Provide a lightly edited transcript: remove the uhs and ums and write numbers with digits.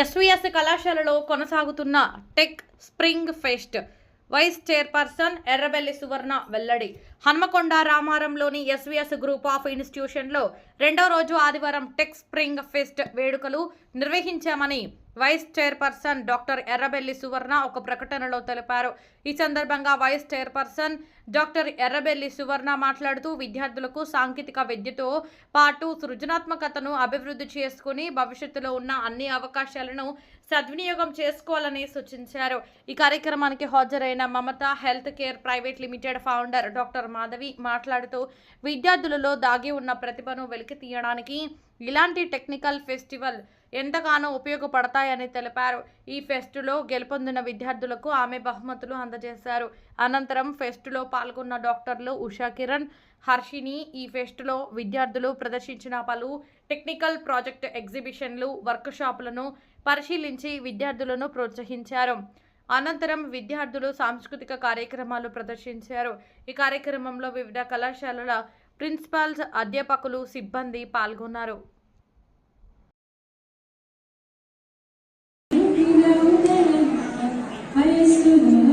SVS కళాశాలలో కొనసాగుతున్న tech spring fest vice chairperson Errabelli Suvarna వెల్లడి. హన్మకొండ రామారంలోని ఎస్వీఎస్ గ్రూప్ ఆఫ్ ఇన్స్టిట్యూషన్లో రెండో రోజు ఆదివారం టెక్ స్ప్రింగ్ ఫెస్ట్ వేడుకలు నిర్వహించామని vice chairperson doctor Errabelli Suvarna ఒక ప్రకటనలో తెలిపారు. ఈ సందర్భంగా vice chairperson doctor Errabelli Suvarna మాట్లాడుతూ విద్యార్థులకు సాంకేతిక విద్యతో పాటు సృజనాత్మకతను అభివృద్ధి చేసుకుని భవిష్యత్తులో ఉన్న అన్ని అవకాశాలను సద్వినియోగం చేసుకోవాలని సూచించారు. ఈ కార్యక్రమానికి హాజరైన Mamata health care private limited founder doctor Madhavi మాట్లాడుతూ విద్యార్థులలో దాగి ఉన్న ప్రతిభను వెలికి తీయడానికి ఇలాంటి టెక్నికల్ ఫెస్టివల్ ఎంతగానో ఉపయోగపడతాయని తెలిపారు. ఈ ఫెస్టులో గెలుపొందిన విద్యార్థులకు ఆమె బహుమతులు అందజేశారు. అనంతరం ఫెస్టులో పాల్గొన్న డాక్టర్లు ఉషా కిరణ్, హర్షిని ఈ ఫెస్టులో విద్యార్థులు ప్రదర్శించిన పలు టెక్నికల్ ప్రాజెక్ట్ ఎగ్జిబిషన్లు, వర్క్షాపులను పరిశీలించి విద్యార్థులను ప్రోత్సహించారు. అనంతరం విద్యార్థులు సాంస్కృతిక కార్యక్రమాలు ప్రదర్శించారు. ఈ కార్యక్రమంలో వివిధ కళాశాలల ప్రిన్సిపాల్స్, అధ్యాపకులు, సిబ్బంది పాల్గొన్నారు. High school.